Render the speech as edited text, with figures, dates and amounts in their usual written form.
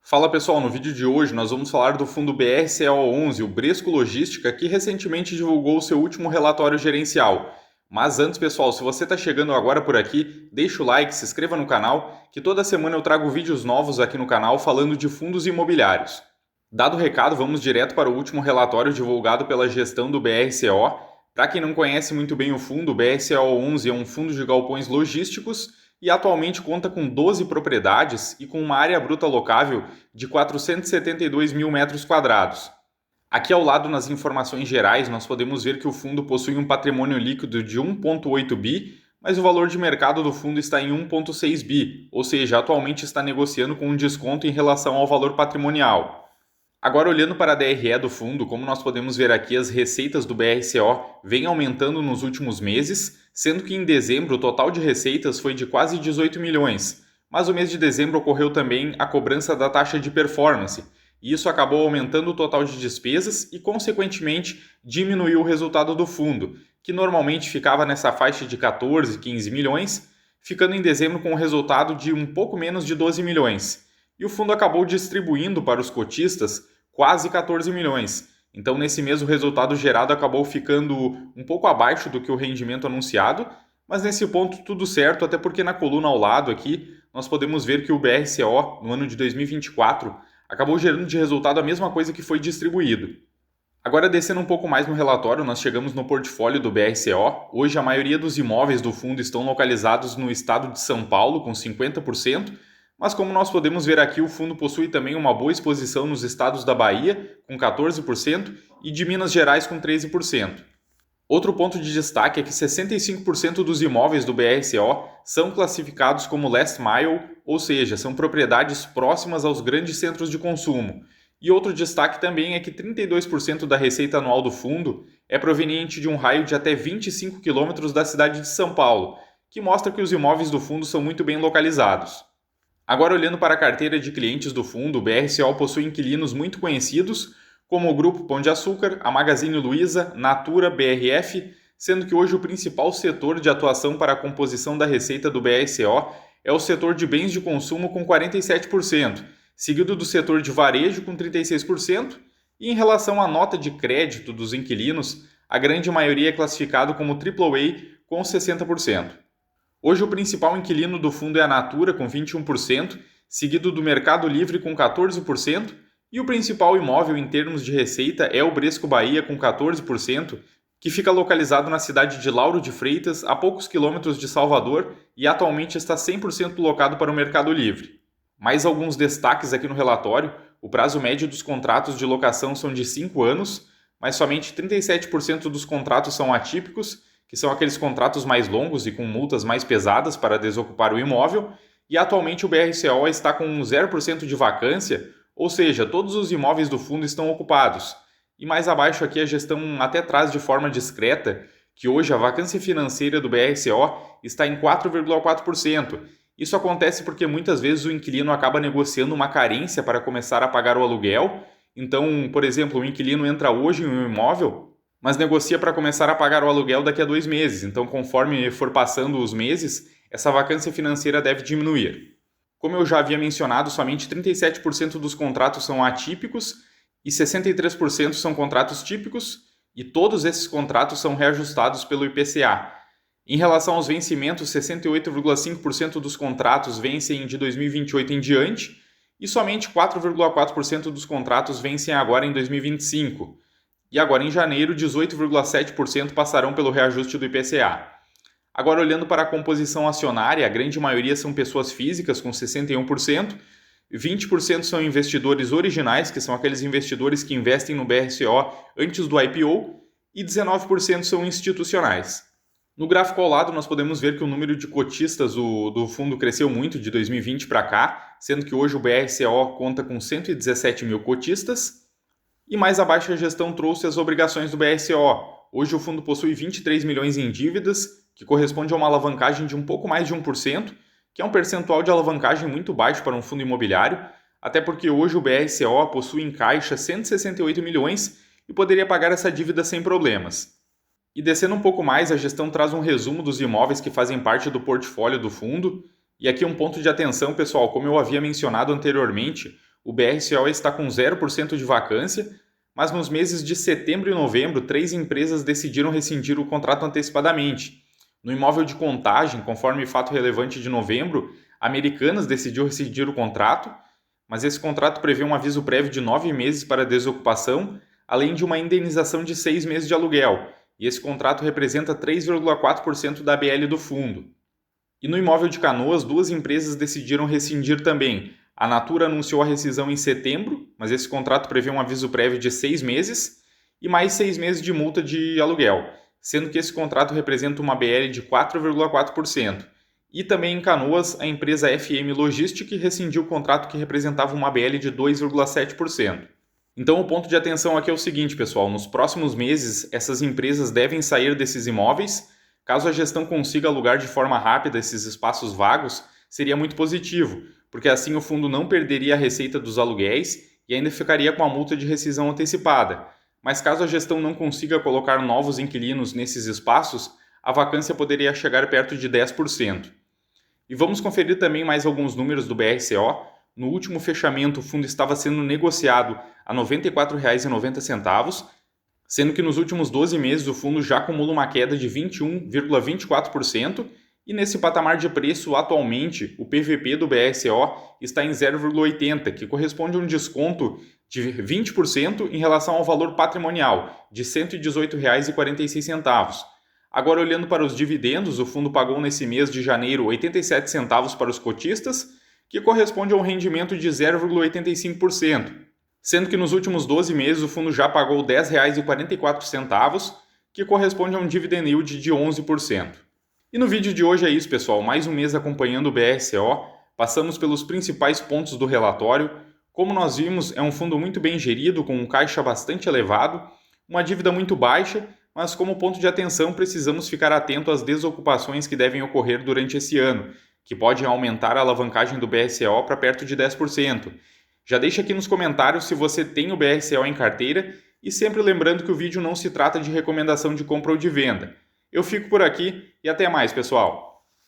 Fala pessoal, no vídeo de hoje nós vamos falar do fundo BRCO11, o Bresco Logística, que recentemente divulgou o seu último relatório gerencial. Mas antes, pessoal, se você está chegando agora por aqui, deixa o like, se inscreva no canal, que toda semana eu trago vídeos novos aqui no canal falando de fundos imobiliários. Dado o recado, vamos direto para o último relatório divulgado pela gestão do BRCO. Para quem não conhece muito bem o fundo, o BRCO11 é um fundo de galpões logísticos e atualmente conta com 12 propriedades e com uma área bruta locável de 472 mil metros quadrados. Aqui ao lado, nas informações gerais, nós podemos ver que o fundo possui um patrimônio líquido de 1,8 bi, mas o valor de mercado do fundo está em 1,6 bi, ou seja, atualmente está negociando com um desconto em relação ao valor patrimonial. Agora, olhando para a DRE do fundo, como nós podemos ver aqui, as receitas do BRCO vêm aumentando nos últimos meses, sendo que em dezembro o total de receitas foi de quase 18 milhões, mas o mês de dezembro ocorreu também a cobrança da taxa de performance, e isso acabou aumentando o total de despesas e, consequentemente, diminuiu o resultado do fundo, que normalmente ficava nessa faixa de 14, 15 milhões, ficando em dezembro com um resultado de um pouco menos de 12 milhões. E o fundo acabou distribuindo para os cotistas quase 14 milhões. Então, nesse mês, o resultado gerado acabou ficando um pouco abaixo do que o rendimento anunciado, mas nesse ponto tudo certo, até porque na coluna ao lado aqui, nós podemos ver que o BRCO, no ano de 2024, acabou gerando de resultado a mesma coisa que foi distribuído. Agora, descendo um pouco mais no relatório, nós chegamos no portfólio do BRCO. Hoje, a maioria dos imóveis do fundo estão localizados no estado de São Paulo, com 50%, mas como nós podemos ver aqui, o fundo possui também uma boa exposição nos estados da Bahia, com 14%, e de Minas Gerais, com 13%. Outro ponto de destaque é que 65% dos imóveis do BRCO são classificados como last mile, ou seja, são propriedades próximas aos grandes centros de consumo. E outro destaque também é que 32% da receita anual do fundo é proveniente de um raio de até 25 quilômetros da cidade de São Paulo, que mostra que os imóveis do fundo são muito bem localizados. Agora, olhando para a carteira de clientes do fundo, o BRCO possui inquilinos muito conhecidos, como o Grupo Pão de Açúcar, a Magazine Luiza, Natura, BRF, sendo que hoje o principal setor de atuação para a composição da receita do BRCO é o setor de bens de consumo com 47%, seguido do setor de varejo com 36%, e em relação à nota de crédito dos inquilinos, a grande maioria é classificado como AAA com 60%. Hoje o principal inquilino do fundo é a Natura, com 21%, seguido do Mercado Livre, com 14%, e o principal imóvel em termos de receita é o Bresco Bahia, com 14%, que fica localizado na cidade de Lauro de Freitas, a poucos quilômetros de Salvador, e atualmente está 100% locado para o Mercado Livre. Mais alguns destaques aqui no relatório: o prazo médio dos contratos de locação são de 5 anos, mas somente 37% dos contratos são atípicos, que são aqueles contratos mais longos e com multas mais pesadas para desocupar o imóvel, e atualmente o BRCO está com 0% de vacância, ou seja, todos os imóveis do fundo estão ocupados. E mais abaixo aqui a gestão até traz de forma discreta que hoje a vacância financeira do BRCO está em 4,4%. Isso acontece porque muitas vezes o inquilino acaba negociando uma carência para começar a pagar o aluguel. Então, por exemplo, o inquilino entra hoje em um imóvel, mas negocia para começar a pagar o aluguel daqui a 2 meses. Então, conforme for passando os meses, essa vacância financeira deve diminuir. Como eu já havia mencionado, somente 37% dos contratos são atípicos e 63% são contratos típicos, e todos esses contratos são reajustados pelo IPCA. Em relação aos vencimentos, 68,5% dos contratos vencem de 2028 em diante e somente 4,4% dos contratos vencem agora em 2025. E agora em janeiro, 18,7% passarão pelo reajuste do IPCA. Agora, olhando para a composição acionária, a grande maioria são pessoas físicas, com 61%, 20% são investidores originais, que são aqueles investidores que investem no BRCO antes do IPO, e 19% são institucionais. No gráfico ao lado, nós podemos ver que o número de cotistas do fundo cresceu muito de 2020 para cá, sendo que hoje o BRCO conta com 117 mil cotistas. E mais abaixo a gestão trouxe as obrigações do BRCO. Hoje o fundo possui 23 milhões em dívidas, que corresponde a uma alavancagem de um pouco mais de 1%, que é um percentual de alavancagem muito baixo para um fundo imobiliário, até porque hoje o BRCO possui em caixa 168 milhões e poderia pagar essa dívida sem problemas. E descendo um pouco mais, a gestão traz um resumo dos imóveis que fazem parte do portfólio do fundo. E aqui um ponto de atenção, pessoal, como eu havia mencionado anteriormente, o BRCO está com 0% de vacância, mas nos meses de setembro e novembro, 3 empresas decidiram rescindir o contrato antecipadamente. No imóvel de Contagem, conforme fato relevante de novembro, a Americanas decidiu rescindir o contrato, mas esse contrato prevê um aviso prévio de 9 meses para desocupação, além de uma indenização de 6 meses de aluguel, e esse contrato representa 3,4% da ABL do fundo. E no imóvel de Canoas, 2 empresas decidiram rescindir também. A Natura anunciou a rescisão em setembro, mas esse contrato prevê um aviso prévio de 6 meses e mais 6 meses de multa de aluguel, sendo que esse contrato representa uma ABL de 4,4%. E também em Canoas, a empresa FM Logistic rescindiu o contrato que representava uma ABL de 2,7%. Então o ponto de atenção aqui é o seguinte, pessoal, nos próximos meses essas empresas devem sair desses imóveis. Caso a gestão consiga alugar de forma rápida esses espaços vagos, seria muito positivo, porque assim o fundo não perderia a receita dos aluguéis e ainda ficaria com a multa de rescisão antecipada. Mas caso a gestão não consiga colocar novos inquilinos nesses espaços, a vacância poderia chegar perto de 10%. E vamos conferir também mais alguns números do BRCO. No último fechamento, o fundo estava sendo negociado a R$ 94,90, sendo que nos últimos 12 meses o fundo já acumula uma queda de 21,24%, e nesse patamar de preço, atualmente, o PVP do BRCO está em 0,80, que corresponde a um desconto de 20% em relação ao valor patrimonial, de R$ 118,46. Agora, olhando para os dividendos, o fundo pagou nesse mês de janeiro 87 centavos para os cotistas, que corresponde a um rendimento de 0,85%, sendo que nos últimos 12 meses o fundo já pagou R$ 10,44, que corresponde a um dividend yield de 11%. E no vídeo de hoje é isso, pessoal, mais um mês acompanhando o BRCO, passamos pelos principais pontos do relatório. Como nós vimos, é um fundo muito bem gerido, com um caixa bastante elevado, uma dívida muito baixa, mas como ponto de atenção precisamos ficar atento às desocupações que devem ocorrer durante esse ano, que podem aumentar a alavancagem do BRCO para perto de 10%. Já deixa aqui nos comentários se você tem o BRCO em carteira e sempre lembrando que o vídeo não se trata de recomendação de compra ou de venda. Eu fico por aqui e até mais, pessoal!